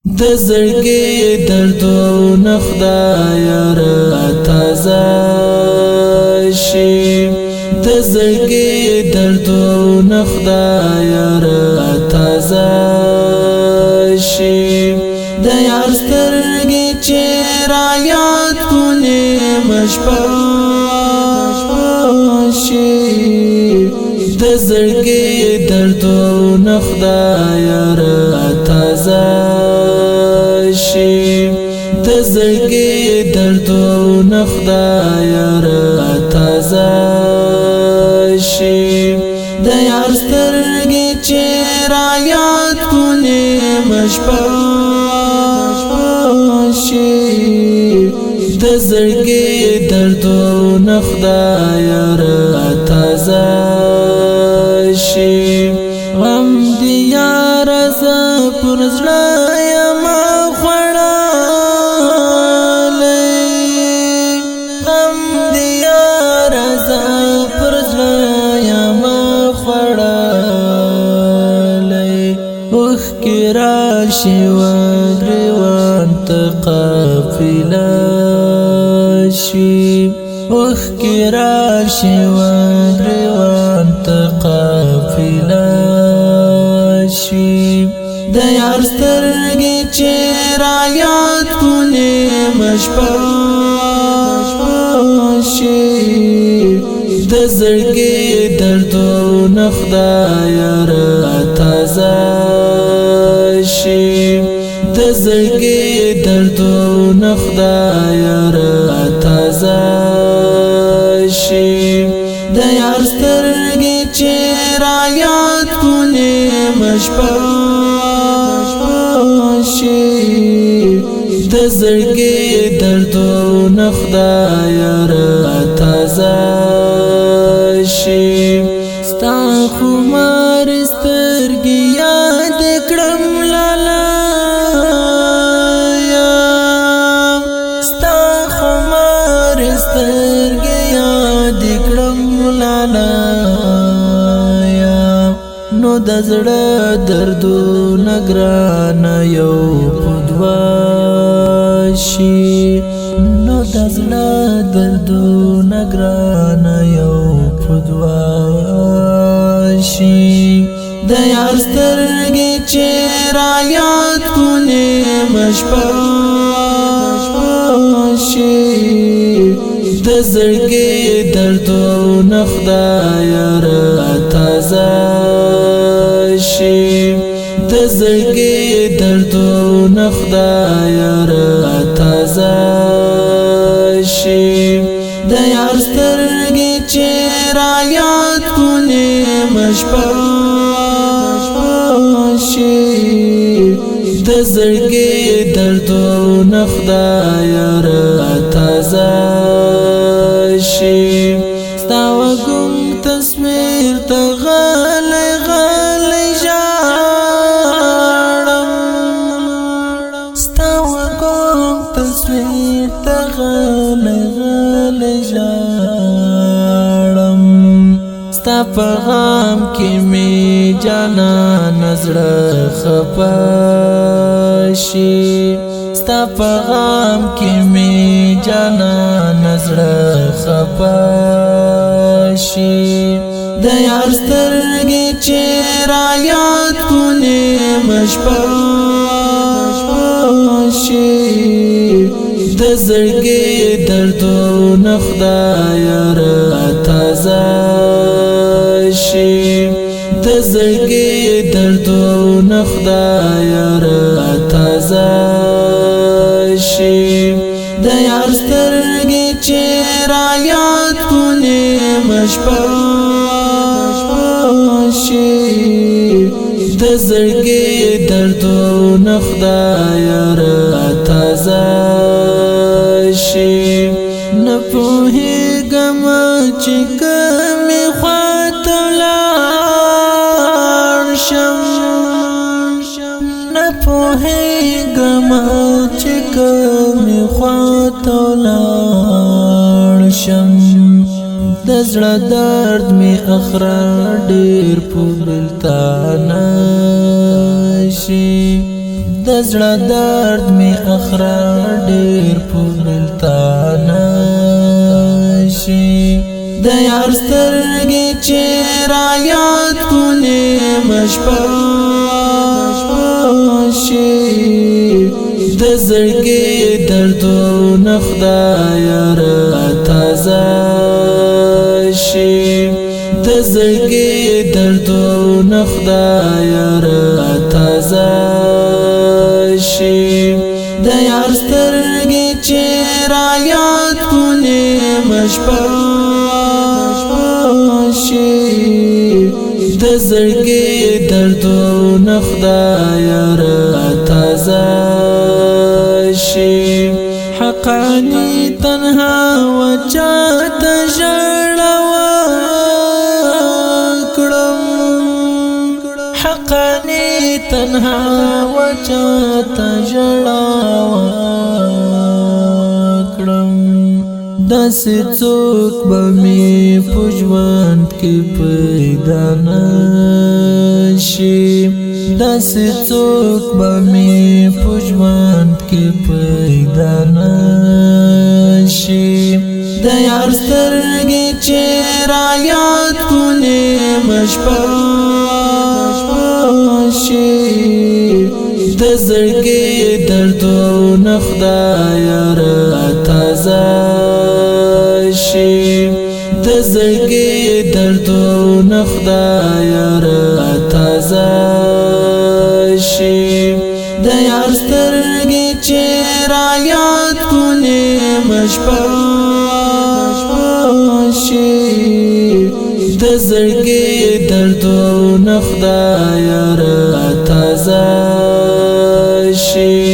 د زړګي دردونه خدایا را تازه شي د زړګي دردونه خدایا را تازه شي د یار سترګې چې را یاد کونې مشپه شي د زړګي دردونه خدایا را تازه شي د زړګي دردونه خدایا را تازه شي د یار سترګې چې را یاد کونې مشپه شي د زړګي دردونه خدایا را تازه شي غم دی یار زه پر زړه یم راشي وګریوان ته قافله شي وخ کی راشي وګریوان ته قافله شي د یار سترګې چې را یاد کونې مشپه شي د زړګي دردونه خدایا را تازه شي د زړګي دردونه خدایا را تازه شي د یار سترګې چې را یاد کونې مشپه شي د زړګي دردونه خدایا را تازه شي ستا خمار سترګې یاد کړم لالا ستا خمار سترګې یاد کړم لالا نو د زړه دردونه ګرانه یو په دوه شي نو د زړه دردونه ګرانه یو په دوه شي د یار سترګې چې را یاد کونې مشپه شي د زړګي دردونه خدایا را تازه شي د زړګي دردونه خدایا را تازه شي د یار سترګې چې را یاد کونې مشپه شي د زړګي دردونه خدایا را تازه شي ستا وګم تصویر ته غلی غلی ژاړم ستا وګم تصویر ته غلی غلی ژاړم ستا په غم کې مې جانان زړه خفه شي ستا په غم کې مې جانان زړه خفه شي د یار سترګې چې را یاد کونې مشپه شي د زړګي دردونه خدایا را تازه شي د زړګي دردونه خدایا را تازه شي د یار سترګې چې را یاد کونې مشپه شي د زړګي دردونه خدایا را تازه شي نه پوهېږم چې کومې خواته ولاړ شم نه پوهېږم چې کومې خواته ولاړ شم د زړه درد می اخره ډېر په بلتانه شي د زړه درد می اخرا ډیر پورلتانا شي د یار سترګې چې را یاد کولې مشپه شي د زړګي دردونه خدایا را تازه شي د زړګي دردونه خدایا را تازه شي د یار سترګې چې را یاد کولې مشپه شي د زړګي دردونه خدایا را تازه شي حقانی تنها وچاته ژړا وکړم حقانی تنها وچاته ژړا وکړم داسې څوک به مې په ژوند کې پیدا نشي داسې څوک به مې په ژوند کې پیدا نشي د یار سترګې چې را یاد کولې مشپه شي د زړګي دردونه خدایا را تازه شي د زړګي دردونه خدایا را تازه شي د یار سترګې چې را یاد کولې مشپه شي د زړګي دردونه خدایا را تازه شي